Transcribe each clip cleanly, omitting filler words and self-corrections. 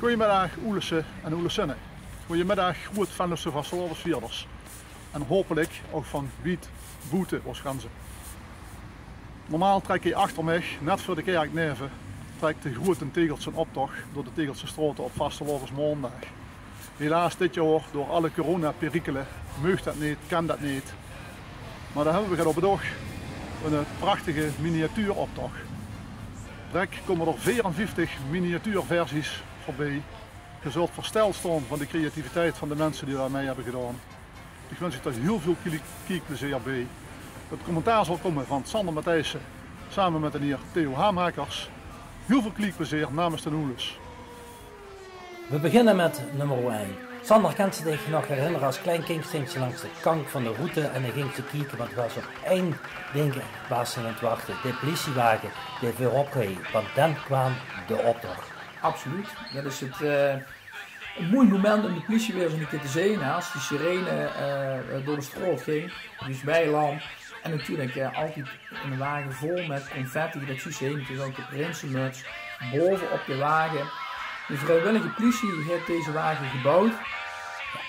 Goedemiddag Oelessen en Oelessinnen. Goedemiddag goed Venlose vastelovensvierders. En hopelijk ook van Wiet, Boete was ganzen. Normaal trek je achter mij, net voor de kerk neven, trekt de grote Tegeltse optocht door de Tegeltse stroten op vastelovensmaandag. Helaas dit jaar door alle coronaperikelen mag dat niet, kan dat niet. Maar dan hebben we op het oog een prachtige miniatuuroptocht. Direct komen er 54 miniatuurversies voorbij. Je zult versteld staan van de creativiteit van de mensen die daarmee hebben gedaan. Ik wens je er heel veel kijkplezier bij. Het commentaar zal komen van Sander Matthijssen samen met de heer Theo Hamakers. Heel veel kijkplezier namens de Oeles. We beginnen met nummer 1. Sander kent zich nog herinneren als klein kind ging ze langs de kant van de route en dan ging ze kijken, want het was op één ding waar ze aan het wachten. De politiewagen die weer opreed, want dan kwam de optocht. Absoluut. Dat is het een mooi moment om de politie weer eens een keer te zien. Als die sirene door de straat ging, dus weiland. En natuurlijk altijd een wagen vol met confetti, dat zie je heen. Het is ook de prinsenmuts boven op de wagen. De vrijwillige politie heeft deze wagen gebouwd.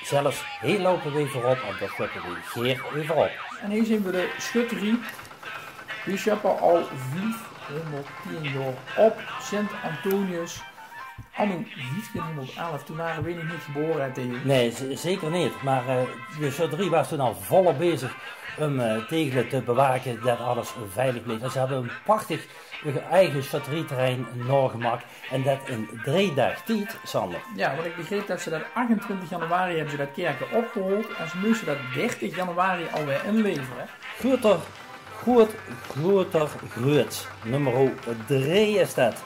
Zelfs heel lopen we voorop en dat schutten we zeer weer voorop. En hier zien we de schutterie. Die scheppen al 510 jaar op Sint-Antonius. Anno 1511, toen waren we nog niet geboren tegen. Nee, zeker niet. Maar de schutterie was toen al volop bezig om Tegelen te bewaken dat alles veilig bleef. En ze hebben een prachtig eigen schutterieterrein nagemaakt. En dat in 3 dagen tijd, Sander. Ja, want ik begreep dat ze dat 28 januari hebben ze dat kerken opgehaald. En ze moesten dat 30 januari alweer inleveren. Groot. Nummer 3 is dat.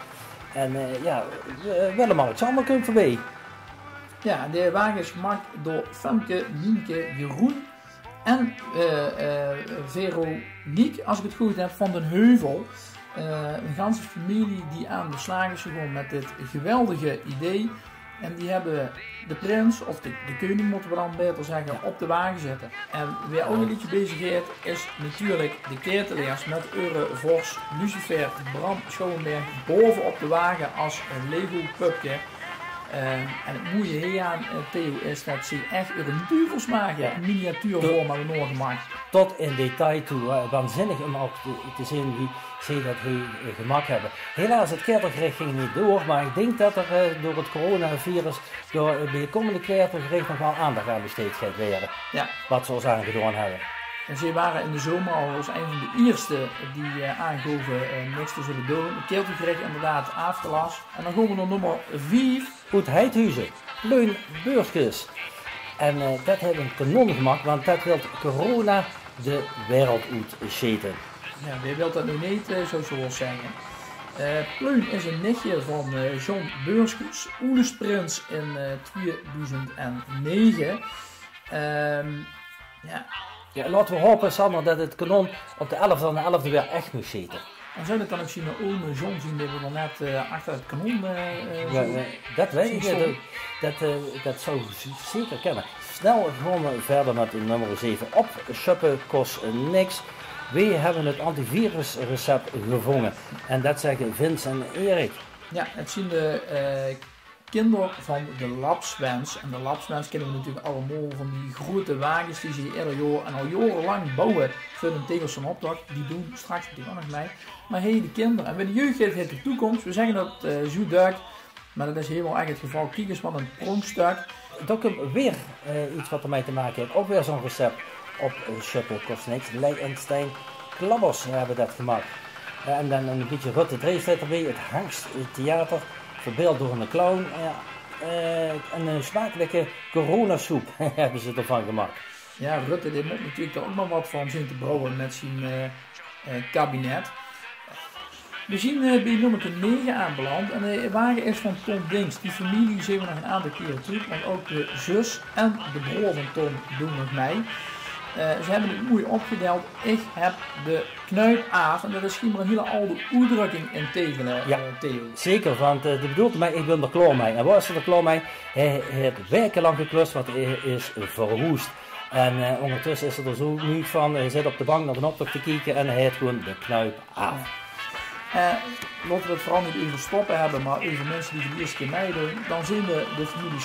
En Willem-Alexander komt voorbij. Ja, de wagen is gemaakt door Femke, Nienke, Jeroen en Veronique, als ik het goed heb, van den Heuvel. Een ganse familie die aan de slag is gegaan met dit geweldige idee. En die hebben de prins, of de koning moeten we dan beter zeggen, op de wagen zetten. En wie ook een liedje bezig is natuurlijk de ketelaars met Eure Vos, Lucifer, Bram Schouwenberg boven op de wagen als een Lego pupje. En het mooie hier aan Theo is dat ze echt een duvels maken, een miniatuurvorm hebben we nog gemaakt. Tot in detail toe, waanzinnig om ook te zien wie ze dat gemaakt hebben. Helaas, het keertergericht ging niet door, maar ik denk dat er door het coronavirus bij de komende keertergericht nog wel aandacht aan besteed gaat worden. Ja. Wat ze ons aangedaan hebben. En ze waren in de zomer al als een van de eerste die aangaven niks te zullen doen. Het keertergericht inderdaad afgelast. En dan gaan we naar nummer 5. Goed Heidhuizen, Leun Beurskes. En dat hebben een kanon gemaakt, want dat wil corona de wereld uitscheten. Ja, wie wil dat nu niet, zo zoals zeggen. Pleun is een nichtje van John Beurskes, Oelesprins in 2009. Ja, laten we hopen, Sander, dat het kanon op de 11e en de 11e weer echt moet zitten. En zou het dan ook zien naar ome John zien dat we dan net achter het kanon dat weet ik. Dat zou zeker kennen. Snel gaan we verder met nummer 7 op. Shoppen kost niks. We hebben het antivirusrecept gevonden. En dat zeggen Vince en Erik. Ja, het zien de kinderen van de Lapswens. En de Lapswens kennen we natuurlijk allemaal van die grote wagens die ze ieder jaar en al jarenlang bouwen voor een Tegelse optocht. Die doen straks natuurlijk ook nog mee. Maar hey, de kinderen. En bij de jeugd heeft het de toekomst. We zeggen dat zo duikt. Maar dat is helemaal echt het geval. Kijk eens wat een pronkstuk. Dat komt weer iets wat ermee te maken heeft. Ook weer zo'n recept op Shoppen kost niks. Leidenstein Klabbers hebben dat gemaakt. En dan een beetje Rutte Drees staat erbij. Het Hangsttheater. Verbeeld door een clown. En een smakelijke coronasoep hebben ze ervan gemaakt. Ja, Rutte die moet natuurlijk er ook nog wat van zien te brouwen met zijn kabinet. We zien bij nummer 9 aanbeland en de wagen is van Tom Dings. Die familie zien we nog een aantal keren terug, want ook de zus en de broer van Tom doen nog mee. Ze hebben het mooi opgedeeld. Ik heb de knuip af en dat is misschien maar een hele oude uitdrukking in Tegelen, Theo. Zeker, want de bedoelde mij, ik wil er klaar mee. En waar is er klaar mee? Hij heeft wekenlang geklust, want hij is verwoest. En ondertussen is er zo nu van, hij zit op de bank naar de optocht te kijken en hij heeft gewoon de knuip af. Laten we het vooral niet over stoppen hebben, maar over mensen die de eerste keer meedoen. Dan zien we de familie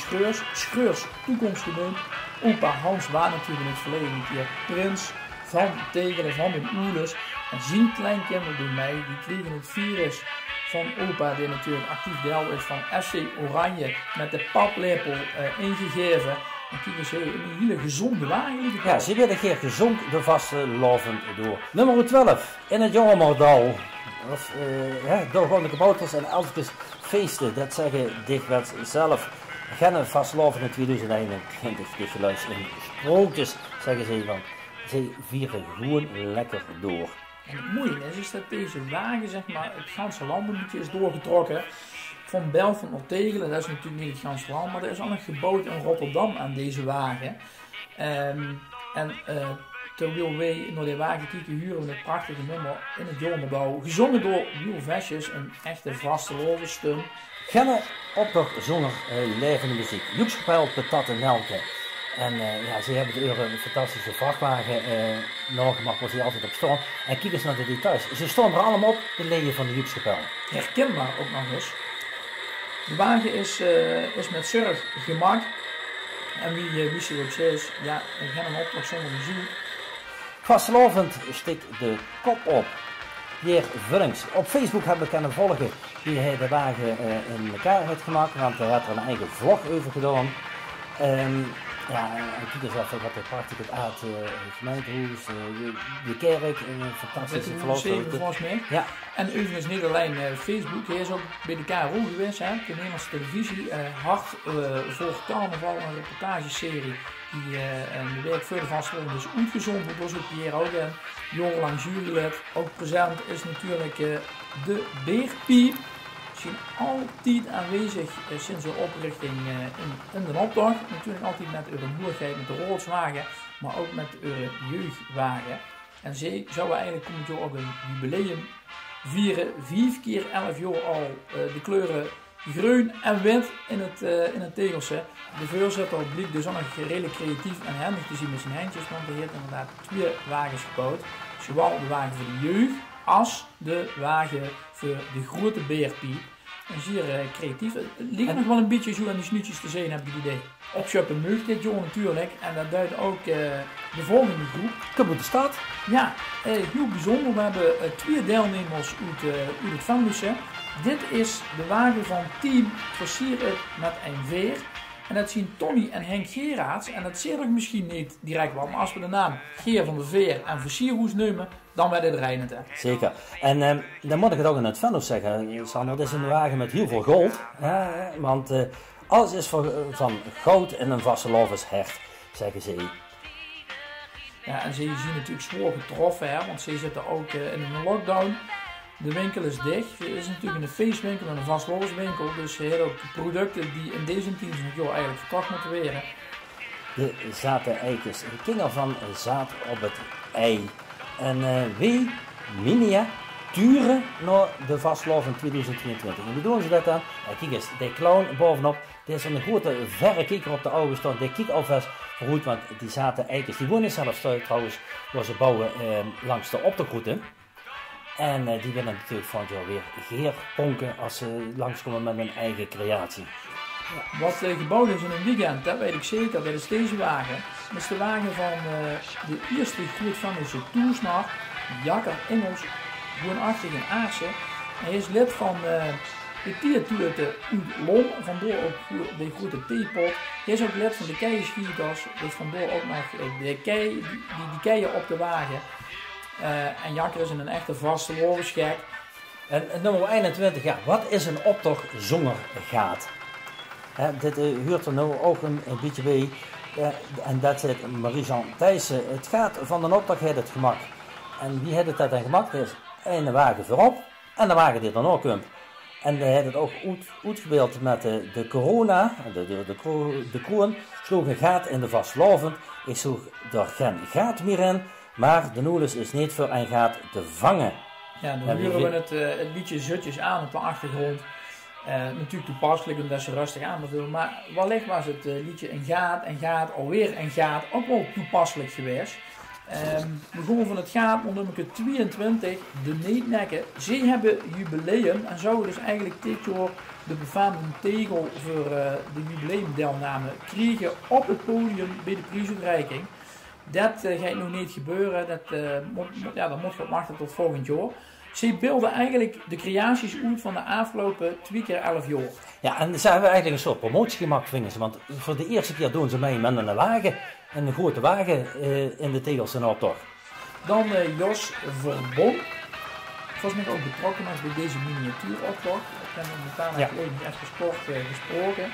Schreurs toekomst genoemd. Opa Hans waar natuurlijk in het verleden een keer prins van Tegelen, van de Oelers. En zijn kleinkinderen doen mee, die kregen het virus van opa, die natuurlijk actief deel is van FC Oranje, met de paplepel ingegeven. En kijk eens, een hele gezonde wagen. Ja, ze werden een keer gezond de vaste lovend door. Nummer 12, in het Jongemerdal. Door gewoon de kabouters en elfjes feesten, dat zeggen dikwijls zelf. Geen vastlovend in 2021, dit geluid in sprookjes, zeggen ze van. Ze vieren gewoon lekker door. En het mooie is dat deze wagen, zeg maar, het ganse land een beetje is doorgetrokken. Van Belfort naar Tegelen, dat is natuurlijk niet het ganse land, maar er is al nog gebouwd in Rotterdam aan deze wagen. Terwijl wij naar die wagen kijken, huren we het prachtige nummer in het Jongemerdal. Gezongen door Wiel Vestjes, een echte vaste lovenstum. Genne optocht zonder levende muziek. Joekskapel, patat en nelke. En ze hebben een fantastische vrachtwagen nagemaakt waar ze altijd op staan. En kijk eens naar de details. Ze staan er allemaal op, de leien van de Joekskapel. Herkenbaar ook nog eens. De wagen is met zorg gemaakt. En wie zich ook zegt, ja, we gaan een optocht zonder muziek. Vastlovend stikt de kop op. Pierre Vullings. Op Facebook hebben we kunnen volgen die hij de wagen in elkaar heeft gemaakt. Want hij had er een eigen vlog over gedaan. Kijk eens even wat er prachtig het aard, het gemeentehuis, de kerk, een fantastische vlog. Ja. En overigens niet alleen Facebook, hij is ook bij de KRO geweest, hè, de Nederlandse televisie, hard voor carnaval, een reportageserie die de week voor de vaststelling is uitgezonden, door zo'n Pierre ook en jarenlang jurylid. Ook present is natuurlijk de Beerpiep. Misschien altijd aanwezig sinds de oprichting in de optocht. Natuurlijk altijd met de moeilijkheid met de Roodswagen, maar ook met de jeugdwagen. En ze zouden eigenlijk komend jaar ook een jubileum vieren. 5 keer 11 jaar al de kleuren groen en wit in het tegelse. De voorzitter bleek dus ook nog redelijk creatief en handig te zien met zijn handjes, want hij heeft inderdaad 2 wagens gebouwd. Zowel de wagen voor de jeugd als de wagen voor de grote Beerpiep. En zeer creatief. Het ligt nog wel een beetje zo aan die snoetjes te zijn, heb ik het idee. Opschuppen meug dit jaar natuurlijk. En dat duidt ook de volgende groep. Kaboute de stad. Ja, heel bijzonder. We hebben 2 deelnemers uit het Venlusse. Dit is de wagen van Team Versieren met een veer. En dat zien Tony en Henk Geraerts. En dat zie je misschien niet direct wel. Maar als we de naam Geer van de Veer en Versierhoes nemen, dan werd het rijnend. Zeker. En dan moet ik het ook in het Venlo zeggen, Sander. Het is een wagen met heel veel goud. Want alles is van goud en een vastelovendshert, zeggen ze. Ja, en ze zien natuurlijk zwaar getroffen, hè, want ze zitten ook in een lockdown. De winkel is dicht. Het is natuurlijk een feestwinkel en een vastlovenswinkel. Dus ze hebben ook producten die in deze teams nog eigenlijk verkocht moeten worden. De zaten eitjes. De kinder van zaad op het ei. En wie miniaturen naar de vastlovend 2022. En hoe doen ze dat dan? Kijk eens, de clown bovenop. Er is een grote verrekijker op de oude stand. Die kijkt alvast vooruit, want die zaten eitjes. Die wonen zelfs trouwens, waar ze bouwen langs de optogroute. En die willen natuurlijk van jou weer geerponken als ze langskomen met hun eigen creatie. Ja, wat gebouwd is in een weekend, dat weet ik zeker, dat is deze wagen. Dat is de wagen van de eerste Groot-Venlose toersnaar, Jakker Ingels, woonachtig in Aarsen. Hij is lid van de Tiertourte uit Lom, vandoor ook de grote theepot. Hij is ook lid van de Keienschieters, dus vandoor ook nog de keien op de wagen. En Jakker is een echte vaste lovensgek. En nummer 21, ja, wat is een optocht zonder gaat? Dit huurt er nu ook een beetje bij. En dat zit Marie-Jean Thijssen. Het gaat van de optocht heeft het gemak. En wie heeft het dan gemaakt? Er is een wagen voorop en de wagen die er nog komt. En hij heeft het ook uitgebeeld met de corona. De kroon sloeg een gaat in de vastlovend. Ik sloeg er geen gaat meer in. Maar de Noelus is niet voor een gaat te vangen. Ja, dan huren we het liedje Zutjes aan op de achtergrond. Natuurlijk toepasselijk omdat ze rustig aan moeten doen. Maar wellicht was het liedje een gaat alweer een gaat ook wel toepasselijk geweest. We gaan van het gaat om nummer 22, de Neetnekken. Zij hebben jubileum en zouden dus eigenlijk dit jaar de befaamde tegel voor de jubileumdeelname krijgen op het podium bij de prijsuitreiking. Dat gaat nog niet gebeuren, dat moet je wachten tot volgend jaar. Zij beelden eigenlijk de creaties uit van de afgelopen 2 keer 11 jaar. Ja, en ze hebben eigenlijk een soort promotie gemaakt, vinden ze. Want voor de eerste keer doen ze mee met een wagen. Een grote wagen in de tegels en optocht. Dan Jos Verbon. Volgens mij ook betrokken is bij deze miniatuuroptocht. Ik heb hem een paar jaar geleden even kort gesproken.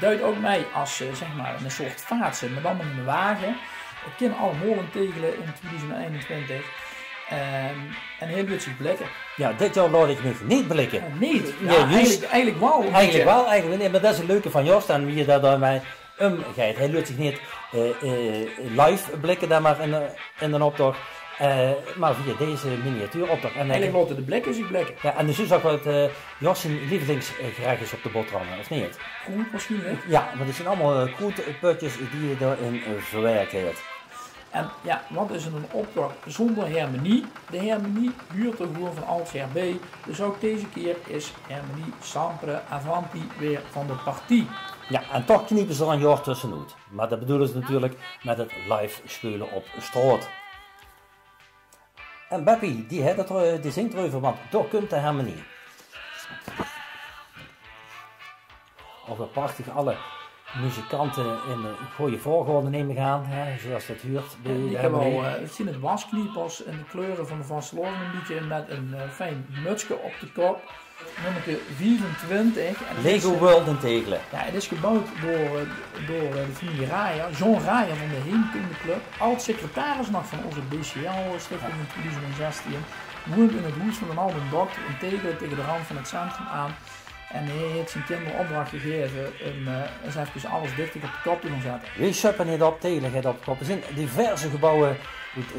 Duidt ook mij als zeg maar een soort vaatsen, maar dan met een wagen. Ik ken alle molentegelen in 2021. En heel witzig blikken. Ja, dit jaar laat ik niet blikken. Niet? Ja, eigenlijk wel. Eigenlijk nee, maar dat is het leuke van Jos en wie je daar dan mee omgaat. Hij laat zich niet live blikken daar maar in een optocht. Maar via deze miniatuuroptocht. Eigenlijk laten de blikken zich blikken. Ja, en dus is ook wat Jos zijn lievelingsgerecht is op de boterhammen, of niet? Goed misschien, hè? Ja, want het zijn allemaal putjes die je daarin verwerkt hebt. En ja, wat is een optocht zonder harmonie? De harmonie huurt er gewoon van alles herbij. Dus ook deze keer is harmonie sempre avanti weer van de partie. Ja, en toch kniepen ze er een jaar tussenuit. Maar dat bedoelen ze natuurlijk met het live spelen op straat. En Beppie, die zingt erover, want daar komt de harmonie. Of we prachtig alle muzikanten in de goede volgorde nemen gaan, hè, zoals dat huurt. Ik heb al gezien het waskniepers in de kleuren van de Vasteloven een beetje met een fijn mutsje op de kop. Nummer 24. Lego World in Tegelen. Ja, het is gebouwd door de familie Raya, John Raya van de Heenkunde-club. Oud-secretaris nog van onze BCL-stichting in 2016. Woont in het huis van een oude dokter in Tegelen tegen de rand van het centrum aan. En hij heeft zijn kinderen opdracht gegeven om eens even alles dicht op de kop te gaan zetten. We suppen niet op, Tegelen gaat op de kop. Er zijn diverse gebouwen,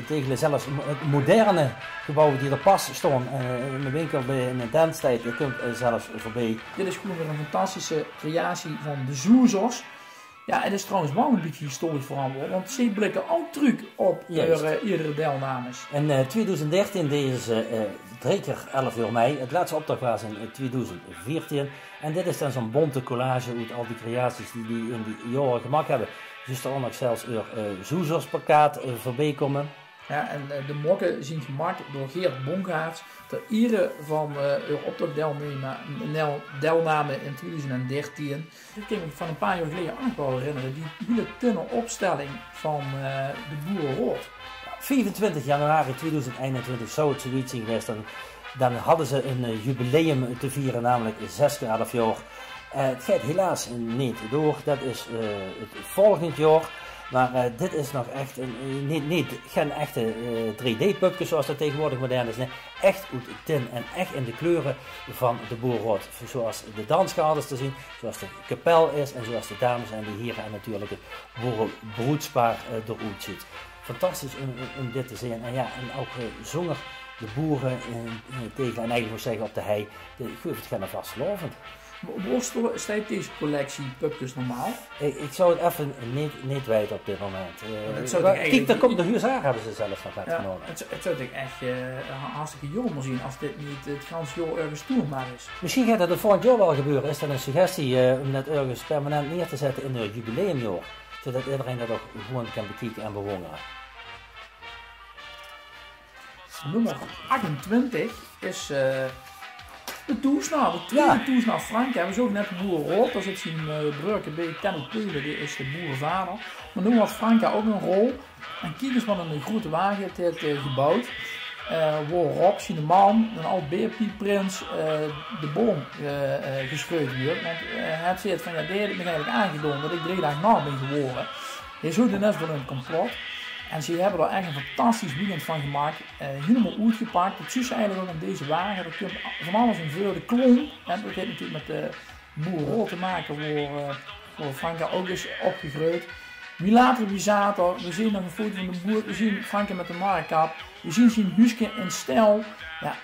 Tegelen zelfs moderne gebouwen die er pas staan. In de winkel in de tentstijd, je kunt zelfs voorbij. Dit is gewoon weer een fantastische creatie van de Zoezers. Ja, het is trouwens wel een beetje historisch veranderd, want ze blikken ook terug op eerdere deelnames. In 2013 deden ze 3 keer 11 uur mei. Het laatste opdracht was in 2014. En dit is dan zo'n bonte collage uit al die creaties die in die jaren gemaakt hebben. Dus er ook zelfs Zoezersplakkaat voorbij komen. Ja, en de mokken zijn gemaakt door Geert Bongaerts ter ere van uw optochtdeelname in 2013. Ik kan me van een paar jaar geleden ook wel herinneren, die hele tunne opstelling van de Boerenrood. 25 januari 2021 zou het zoiets zijn geweest. Dan hadden ze een jubileum te vieren, namelijk 6 keer 11 jaar. Het gaat helaas niet door, dat is het volgend jaar. Maar dit is nog echt geen echte 3D-pupjes zoals dat tegenwoordig modern is. Nee, echt uit tin en echt in de kleuren van de Boerenrood. Zoals de danskaders te zien, zoals de kapel is en zoals de dames en de heren en natuurlijk het boerenbroedspaar eruit ziet. Fantastisch om dit te zien. En ja, en ook zongen de boeren tegen en eigenlijk moet zeggen op de hei. Ik geloof het gaan vastlovend. Waar staat deze collectie pupjes normaal? Ik zou het even niet weten op dit moment. Kijk, daar komt de huzaar, hebben ze zelfs nog laten genomen. Het zou ik echt hartstikke jammer zien als dit niet het ganse jaar ergens toerbaar is. Misschien gaat dat de volgend jaar wel gebeuren. Is dat een suggestie om dat ergens permanent neer te zetten in het jubileumjaar? Zodat iedereen dat ook gewoon kan bekijken en bewonderen. Nummer 28 is de toesnaal, de tweede toesnaal Frank. We hebben ook net de Boerenrood, daar zit zijn breuken bij Tenno Peulen, die is de boerenvader. Maar nu had Franka ook een rol. En kijk eens wat een grote wagen heeft gebouwd. Waarop zijn de man, een oud beerpietprins, de boom geschreeuwd wordt. Want hij zegt van ja, dit heb ik me eigenlijk aangedaan dat ik 3 dagen na ben geworden. Hij zoekt er net voor een complot. En ze hebben er echt een fantastisch weekend van gemaakt. Helemaal uitgepakt. Het is eigenlijk ook aan deze wagen. Er komt van alles in veel. De klomp. En dat heeft natuurlijk met de Boerenrood te maken. Waar Franka ook is opgegroeid. Wie later, wie zater. We zien nog een foto van de boer. We zien Franka met de markkap. We zien zijn huisje in stijl. Ja,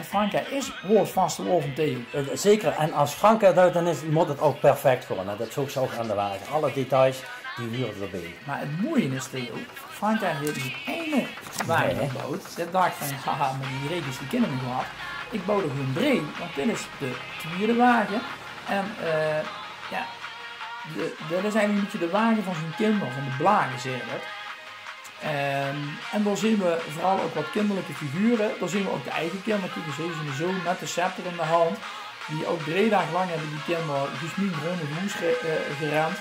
Franka is woord vastelovend tegen. Zeker. En als Franka dat dan is, moet het ook perfect worden. Dat zoek ze ook aan de wagen. Alle details die huurden erbij. Maar het mooie is, Theo, Frankrijk heeft niet één wagen gebouwd. Dat dacht van, haha, maar die regels die kennen we gehad. Ik bouwde gewoon 3, want dit is de tweede wagen. En ja, dat is eigenlijk een beetje de wagen van zijn kinderen, van de blagen, zeg dat. En dan zien we vooral ook wat kinderlijke figuren. Dan zien we ook de eigen kinderen. Kijk, ze zien zo met de scepter in de hand. Die ook 3 dagen lang hebben die kinderen gesmied rond het huis gerend.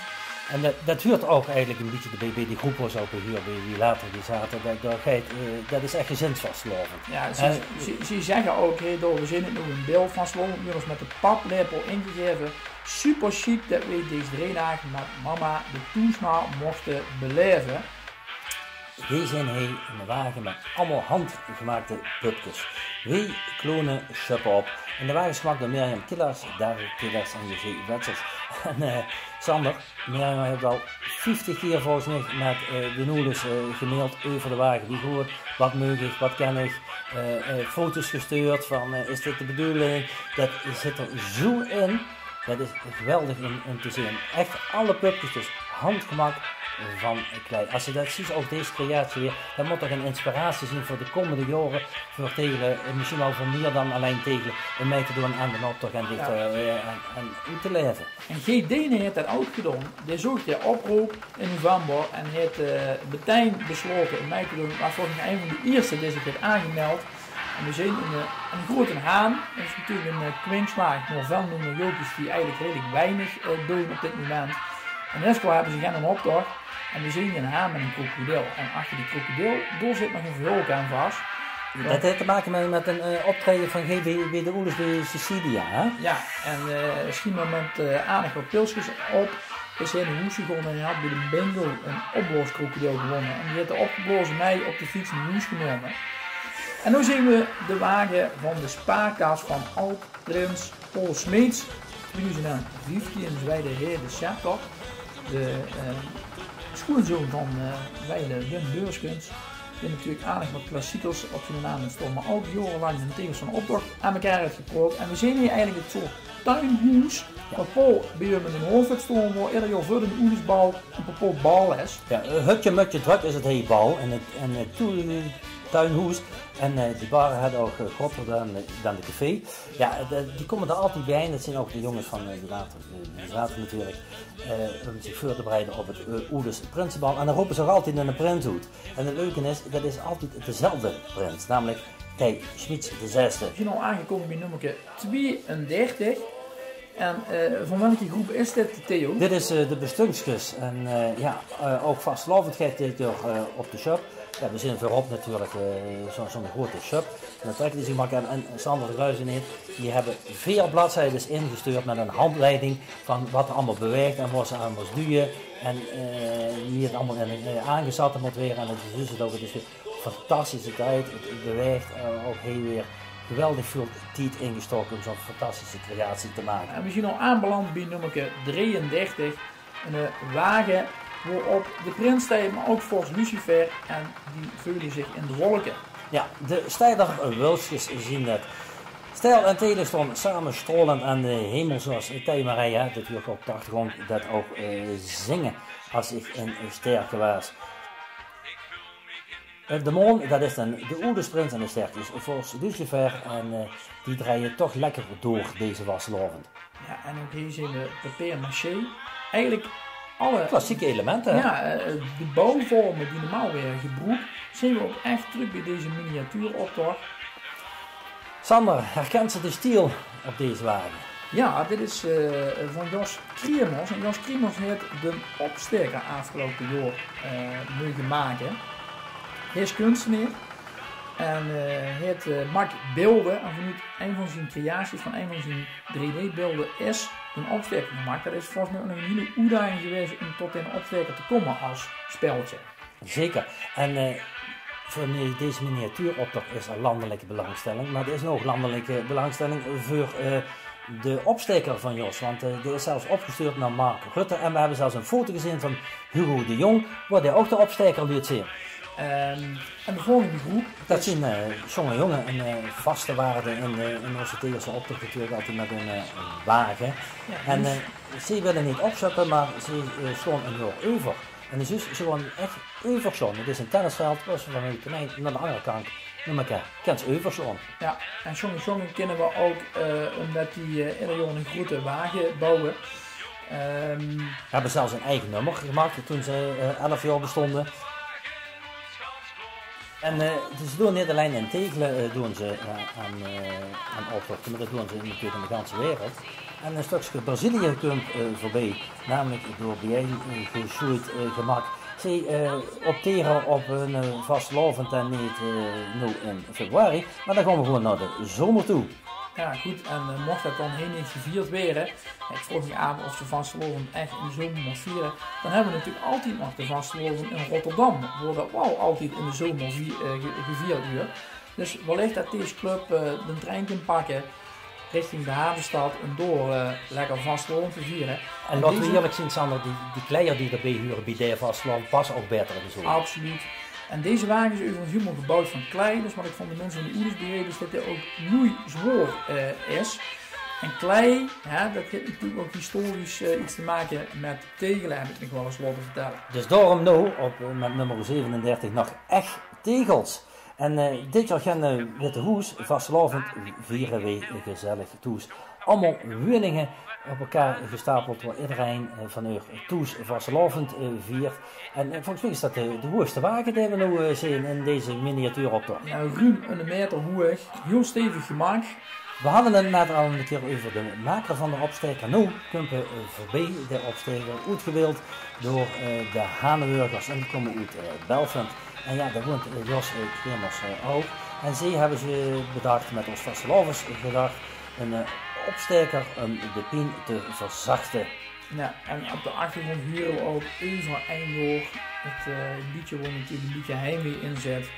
En dat huurt ook eigenlijk een beetje bij die groep was ook hier, bij die later die zaten. Dat is echt gezinsvastlovend. Ja, ze zeggen ook, we zien het nog een beeld van Slovend, jongens met de paplepel ingegeven. Super chic dat we deze 3 dagen met mama de toesmaal mochten beleven. Wij zijn hier in de wagen met allemaal handgemaakte pupjes. Wij klonen suppen op. En de wagen is gemaakt door Mirjam Killers, David Killers en J.G. Wetsels. En Sander, Mirjam heeft al 50 keer volgens mij met de noedels gemaild over de wagen. Die gewoon, wat meug ik, wat ken ik. Foto's gestuurd van, is dit de bedoeling? Dat zit er zo in. Dat is geweldig om te zien. Echt alle pupjes dus handgemaakt van klei. Als je dat ziet, ook deze creatie weer, dan moet er een inspiratie zien voor de komende jaren. Voor tegelen, misschien wel voor meer dan alleen tegelen, om mee te doen aan de optocht en dit en te leven. En GD heeft dat ook gedaan. Die zocht de oproep in november en heeft meteen besloten om mee te doen. Maar volgens mij een van de eerste die zich heeft aangemeld. En we zien een grote haan, dat is natuurlijk een kwinkslaag, maar veel noemen joopjes die eigenlijk redelijk weinig doen op dit moment. En Esco hebben ze geen optocht en we zien een haan met een krokodil. En achter die krokodil, daar zit nog een verhulp aan vast. Dat heeft te maken met een optreden van GB bij de Oelers bij Sicilia, hè? Ja, en schiet maar met aardig wat pilsjes op. Is hij in een hoesje gewonnen en hij had bij de bingo een opblooskrokodil gewonnen. En die heeft de opgeblazen mij op de fiets een hoes genomen. En nu zien we de wagen van de spaarkaas van Oud-Prins Paul Smeets. 2015 Zwijde Heer de Scepter. De schoenzoon van Weile Wim Beurskens. Die natuurlijk aardig wat klassiekers op zijn naam stond. Maar ook jarenlang een tegels van optocht aan elkaar heeft geprobeerd. En we zien hier eigenlijk het soort tuinhoes. Wat Paul bij hem in een hoofd stond, waar ieder jaar voor een oedersbal een Paul bal is. Ja, hutje mutje druk is het hele bal en het tuinhoes. En die baren hadden ook groter dan de café. Ja, die komen er altijd bij. Dat zijn ook de jongens van die later natuurlijk. Om zich voor te bereiden op het Oeders Prinsenbal. En dan roepen ze ook altijd in een prinshoed. En het leuke is, dat is altijd dezelfde prins. Namelijk Kijk, Smeets de zesde. We zijn al aangekomen bij nummer 32. En van welke groep is dit, Theo? Dit is de Bestungskus. En ook vastlovendheid dit op de shop. Ja, we zien voorop natuurlijk zo'n grote shop. En dan trekken die zich makkelijk. En Sander de Ruizen die hebben 4 bladzijden ingestuurd met een handleiding van wat er allemaal beweegt en wat ze aan moest duwen. En wie het allemaal aangezet moet weer. En het is het ook. Het is weer een fantastische tijd. Het beweegt ook heel weer. Geweldig veel tijd ingestoken om zo'n fantastische creatie te maken. En we zijn al aanbeland bij nummer 33. Een wagen waarop de prins staat, maar ook volgens Lucifer. En die veulen zich in de wolken. Ja, de stijler Wulfjes zien het. Stijl en Telen stonden samen strolend aan de hemel zoals Maria. Natuurlijk op de achtergrond dat ook zingen als ik een sterke was. De maan, dat is dan de Oedersprins en de sterkjes volgens Lucifer en die draaien toch lekker door deze waslovend. Ja, en ook hier zien we papier-maché. Eigenlijk alle klassieke elementen. Ja, de bouwvormen die normaal weer gebroed, zien we ook echt terug bij deze miniatuuroptocht. Sander, herkent ze de stiel op deze wagen? Ja, dit is van Jos Kriemers. En Jos Kriemers heeft de opsteker afgelopen jaar mogen maken. Hij is kunstenaar en hij maakt beelden en vanuit een van zijn creaties, van een van zijn 3D-beelden, is een opsteker gemaakt. Dat is volgens mij nog een hele uitdaging geweest om tot een opsteker te komen als spelletje. Zeker. En voor deze miniatuuroptocht is er landelijke belangstelling, maar er is ook landelijke belangstelling voor de opsteker van Jos, want die is zelfs opgestuurd naar Mark Rutte en we hebben zelfs een foto gezien van Hugo de Jong, waar hij ook de opsteker liet zien. En de volgende groep. Dat zien jongen een vaste waarde in onze Theelse optocht natuurlijk altijd met een wagen. Ja, en ze willen niet opzetten, maar ze slaan een jaar over. En dus is gewoon echt overslaan. Het is een tennisveld, als we vanuit de ene naar de andere kant naar elkaar kan ze overslaan. Ja, en sommige jongen kennen we ook omdat die ieder jaar een grote wagen bouwen. Hebben zelfs een eigen nummer gemaakt toen ze 11 jaar bestonden. En dus doen niet alleen in Tegelen doen ze aan optochten, maar dat doen ze natuurlijk in de ganse wereld. En een stukje Brazilië komt voorbij, namelijk door bijeen geschoeid gemaakt. Ze opteren op een vastelavond en niet nu in februari, maar dan gaan we gewoon naar de zomer toe. Ja, goed, en mocht dat dan helemaal niet gevierd worden, ik vroeg me aan of de vastelavond echt in de zomer moet vieren, dan hebben we natuurlijk altijd nog de vastelavond in Rotterdam, waar dat wel altijd in de zomer gevierd wordt. Dus wellicht dat deze club de trein kan pakken richting de havenstad en door lekker vastelavond te vieren. En laten we eerlijk zijn, Sander, die kleier die erbij huren bij de vastelavond passen ook beter in de zomer. Absoluut. En deze wagen is overigens helemaal gebouwd van klei, dus wat ik van de mensen in de ouders begrepen is dat dit ook knoeizwoer is. En klei, dat heeft natuurlijk ook historisch iets te maken met Tegelen, heb ik nog wel eens laten vertellen. Dus daarom nu, met nummer 37, nog echt tegels. En dit jaar gaan we met de hoes, vastelavond, vieren we gezellig toes. Allemaal woningen op elkaar gestapeld waar iedereen van uur toes vastelavond viert. En volgens mij is dat de hoogste wagen die we nu zien in deze miniatuuroptocht. Ja, ruim een meter hoog, heel stevig gemaakt. We hadden het net al een keer over de maker van de opsteker. Nu komen we voorbij de opsteker, uitgebeeld door de Hanenburgers en die komen uit Belfend. En ja, daar woont Jos Kremers ook. En zij hebben ze bedacht, met ons vastelavond gedacht, een opsteker om de pijn te verzachten. Ja, en op de achtergrond huren we ook over 1 jaar het liedje waar natuurlijk een beetje heimwee inzet.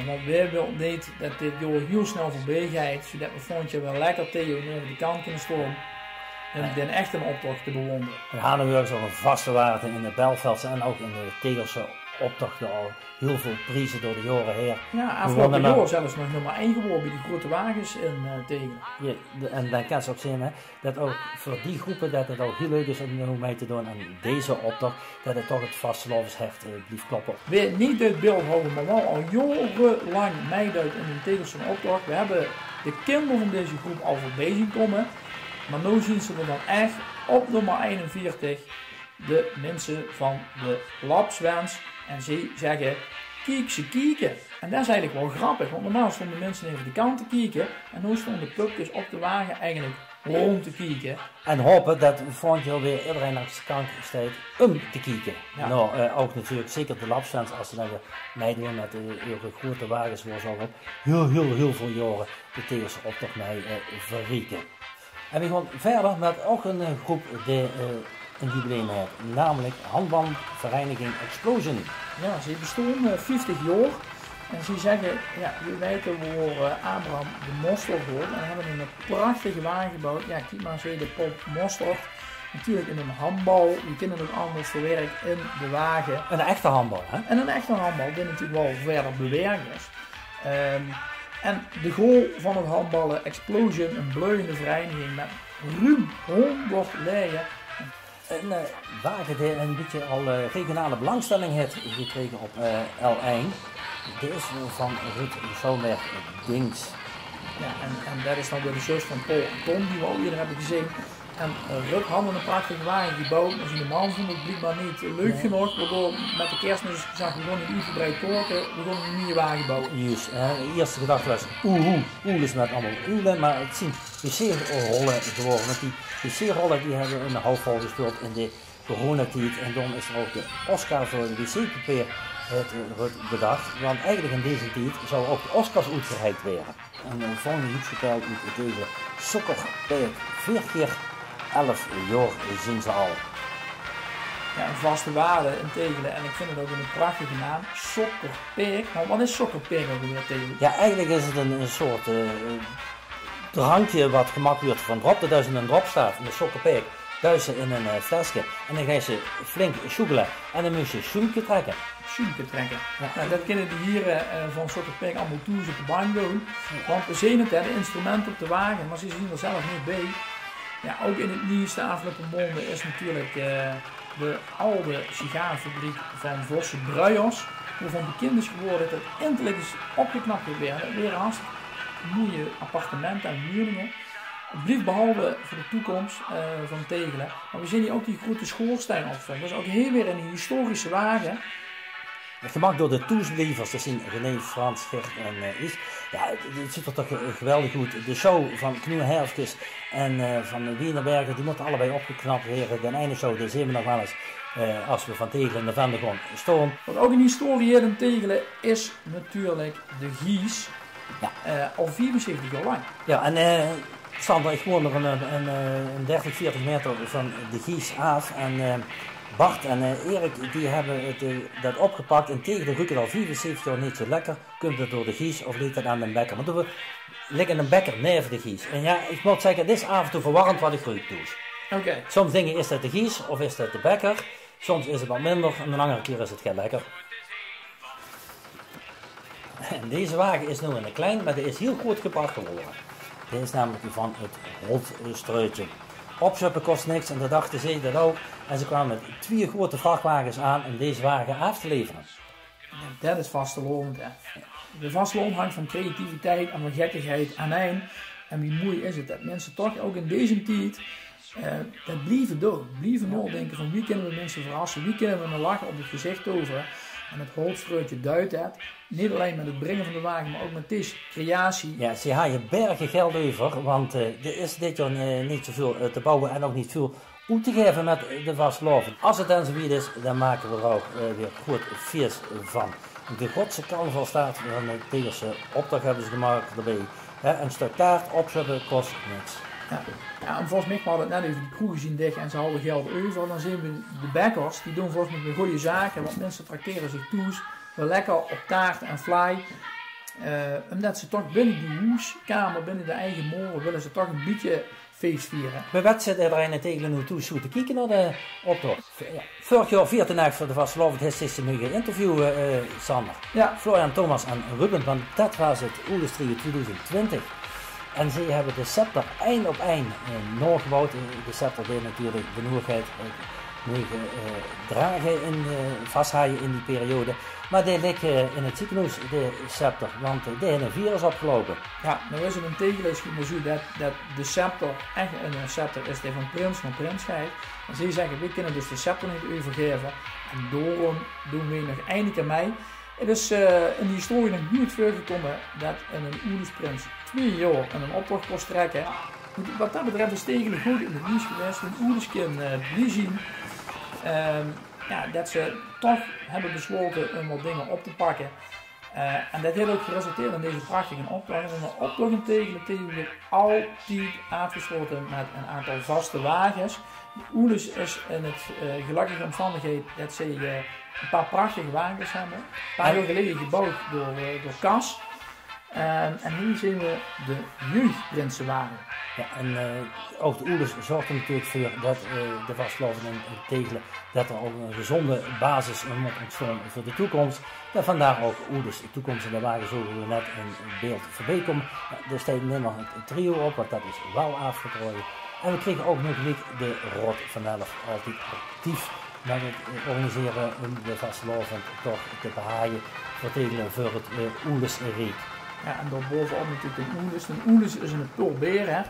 Want wij willen niet dat dit jaar heel snel voorbij gaat, zodat we volgend jaar wel lekker tegen over de kant kunnen staan. En dan echt een optocht te bewonderen. De Hanenburgers is al een vaste waarde in de Belveldse en ook in de Tegelse optochten al heel veel prijzen door de jaren heen. Ja, afgelopen jaar zelfs nog nummer 1 geworden bij die grote wagens in Tegelen. Ja, en dan kan ze ook zien dat ook voor die groepen dat het ook heel leuk is om mee te doen aan deze optocht, dat het toch het vastelavondshart blijft kloppen. Weer niet dit beeld houden, maar wel al jarenlang meeduidt in de Tegelse optocht. We hebben de kinderen van deze groep al voorbij zien komen, maar nu zien ze er dan echt op nummer 41 de mensen van de Lapswens. En ze zeggen, kijk ze kijken. En dat is eigenlijk wel grappig, want normaal stonden mensen even de kant te kijken. En nu stonden de pupjes op de wagen eigenlijk rond te kijken. En hopen dat volgend jaar weer iedereen langs de kant staat om te kijken. Ja. Nou, ook natuurlijk zeker de Lapswens, als ze dan weer meedoen met de grote wagens, waar ze al heel veel jaren de Tegelse optocht mee verrieken. En we gaan verder met ook een groep die een jubileum heeft, namelijk handbalvereniging Explosion. Ja, ze bestaan 50 jaar en ze zeggen, ja, we weten waar Abraham de Mosterd hoort en hebben een prachtige wagen gebouwd. Ja, kijk maar eens de Pop Mosterd. Natuurlijk in een handbal, je kunt het ook anders verwerkt in de wagen. Een echte handbal, hè? En een echte handbal, die natuurlijk wel verder bewerkt is. En de goal van het handballen Explosion, een bleugende vereniging met ruim 100 leden. Een wagen die een beetje al regionale belangstelling heeft gekregen op L1. Dit is van Ruud Zomer Dings. Ja, en dat is dan weer de zus van Paul en Tom die we al eerder hebben gezien. En Ruud had een prachtige wagen gebouwd, maar zijn man vond het blijkbaar niet leuk genoeg, waardoor met de kerstmis zag we gewoon een uitgebreid torken, we gewoon een nieuwe wagen bouwen. Juist, de eerste gedachte was oeh is met allemaal oelen, maar het zijn PC-rollen geworden, want die PC-rollen die hebben een halfvol gespeeld in de coronatijd en dan is er ook de Oscar voor de wc-papier bedacht, want eigenlijk in deze tijd zou ook de Oscars uitgereikt worden. En de volgende hoedspel uit het Tegelen Sokkerpeek, 4 keer 11 jaar zien ze al. Ja, een vaste waarde in Tegelen en ik vind het ook een prachtige naam, Sokkerpeek. Maar wat is Sokkerpeek ook weer Tegelen? Ja, eigenlijk is het een soort drankje wat gemaakt wordt van drop, dat is in een dropstaaf, in de Sokkerpeek. Duizen in een flesje en dan ga je ze flink sjoegelen en dan moet je schoentje trekken. Schoentje trekken. Ja. Nou, dat kunnen de hier van Sokkerpeek allemaal toes op de bank doen. Want we zien het, de instrumenten op de wagen, maar ze zien er zelf niet bij. Ja, ook in het nieuws de afgelopen maanden is natuurlijk de oude sigarenfabriek van Vosse Bruijers, waarvan bekend is geworden dat het eindelijk is opgeknapt weer. Weer een hartstikke mooie appartementen en huurlingen. Het blijft behalve voor de toekomst van Tegelen. Maar we zien hier ook die grote schoorsteen opvallen. Dat is ook heel weer een historische wagen. Gemaakt door de toesblievers, dat zijn René, Frans, Gert en Is. Ja, het ziet er toch geweldig goed. De show van Knoe Herfkes en van Wienerbergen, die moeten allebei opgeknapt worden. De ene show, daar zien we nog wel eens als we van Tegelen en de Vendegon stonden. Wat ook een historie in Tegelen is natuurlijk de Gies. Ja. Al 74 jaar lang. Ja, en Sander, ik woon nog een 30, 40 meter van de Gies af. En Bart en Erik die hebben dat opgepakt en tegen de ruiken al 74 jaar niet zo lekker. Komt het door de Gies of ligt het aan de bekker? Maar we liggen een bekker neven de Gies. En ja, ik moet zeggen, dit is af en toe verwarrend wat ik ruik doe. Okay. Soms dingen is dat de Gies of is dat de bekker. Soms is het wat minder en een andere keer is het geen lekker. En deze wagen is nu in een klein, maar die is heel goed gepakt geworden. Dit is namelijk van het Holtstruitje. Opschuppen kost niks en dat dachten ze dat ook. En ze kwamen met 2 grote vrachtwagens aan om deze wagen af te leveren. Ja, dat is vastelovend. De vasteloon hangt van creativiteit en van gekkigheid aan eind. En wie mooi is het dat mensen toch ook in deze tijd dat blijven doen. Blijven nadenken van wie kunnen we mensen verrassen, wie kunnen we een lach op het gezicht over. En het Holtstruitje duidt dat. Niet alleen met het brengen van de wagen, maar ook met deze creatie. Ja, ze haaien bergen geld over, want er is dit jaar niet zoveel te bouwen en ook niet veel uit te geven met de vastelovend. Als het dan zoiets is, dan maken we er ook weer goed feest van. De Godse carnaval staat van de Tegerse opdracht hebben ze gemaakt erbij. Een stuk taart opzetten kost niks. Ja, en volgens mij hadden we het net even die kroegen zien dicht en ze houden geld over. Dan zien we de bakkers, die doen volgens mij goede zaken, want mensen trakteren zich toes. Wel lekker op taart en fly. Omdat ze toch binnen die huiskamer, binnen de eigen molen, willen ze toch een beetje feest vieren. Bij wat zit er in tegen nu toe zo te kijken naar de optocht? Ja. Vorig jaar 14 voor de vastelovend heeft ze nu geïnterviewd, Sander. Ja. Florian, Thomas en Ruben, want dat was het Oerlestrie 2020. En ze hebben de scepter één op één nagebouwd. De scepter deed natuurlijk de noerigheid dragen in vasthaaien in die periode. Maar die ligt in het ziekenhuis, de scepter, want die heeft een virus opgelopen. Ja, nou is het een tegenlees zo dat de scepter echt een scepter is die van prins naar prins gaat. En ze zeggen, we kunnen dus de scepter niet overgeven. En daarom doen we nog eindelijk aan mij. Het is in de historie nog niet voorgekomen dat een Oerlesprins 2 jaar in een optocht kost trekken. Wat dat betreft is Tegelen goed in het nieuws geweest. Een Oerleskin blij zien. Dat ze toch hebben besloten om wat dingen op te pakken. En dat heeft ook geresulteerd in deze prachtige optocht. En een optocht in Tegelen altijd afgesloten met een aantal vaste wagens. Oerles is in het gelukkige omstandigheid dat ze een paar prachtige wagens hebben. Een paar jaar geleden gebouwd door Cas. En hier zien we de jeugdprinsenwagen. Ja, en ook de Oerles zorgt er natuurlijk voor dat de vastgeloven in Tegelen dat er ook een gezonde basis moet ontstaan voor de toekomst. En vandaar ook Oerles toekomst in de wagen zo we net in beeld voorbij komen. Er staat nu nog een trio op, want dat is wel afgetrooid. En we kregen ook nog niet de Rot van Elf altijd actief met het organiseren om de vastelovend toch te behaaien voor Tegelen voor het Oerlesriek. Ja, en daarbovenop natuurlijk de Oerles. Een Oerles is een pulbeer,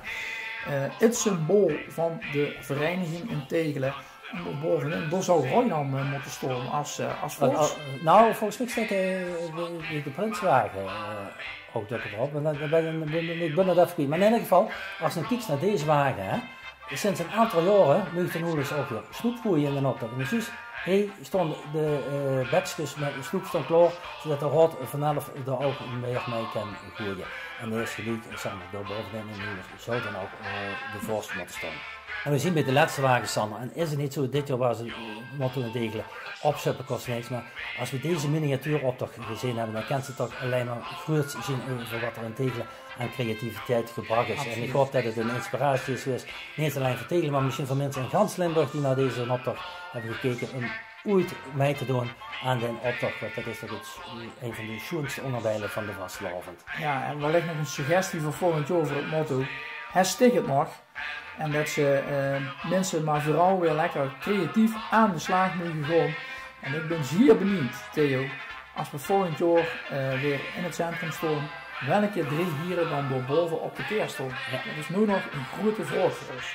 het symbool van de vereniging in Tegelen. En daarbovenin, daar zou Roynan moeten staan als volks. Nou, volgens mij staat de prinswagen ook erop. Ik ben er even kwijt. Maar in ieder geval, als je kijkt naar deze wagen, sinds een aantal jaren moet de Oerles ook weer snoep gooien in de optocht. Dus stond de bekjes met de snoep stond klaar, zodat de Rot van Elf er ook meer mee kan gooien. En de eerste week, Sander, door bovenin in de Oerles zou dan ook de vorst moeten staan. En we zien bij de laatste wagen, Sander, en is het niet zo, dit jaar was het, moeten we degelijk opzetten kost niks, maar als we deze miniatuuroptocht gezien hebben, dan kan ze toch alleen maar goed zien over wat er in Tegelen aan creativiteit gebracht is. Absoluut. En ik hoop dat het een inspiratie is geweest, niet alleen voor Tegelen, maar misschien voor mensen in gans Limburg die naar deze optocht hebben gekeken om ooit mee te doen aan de optocht. Want dat is toch een van de schoonste onderdelen van de vastelovend. Ja, en wellicht nog een suggestie voor volgend jaar voor het motto. Hij sticht het nog. En dat ze mensen maar vooral weer lekker creatief aan de slag mogen gaan. En ik ben zeer benieuwd, Theo, als we volgend jaar weer in het centrum staan, welke 3 dieren dan door boven op de keer staan. Dat is nu nog een grote vraag voor ons.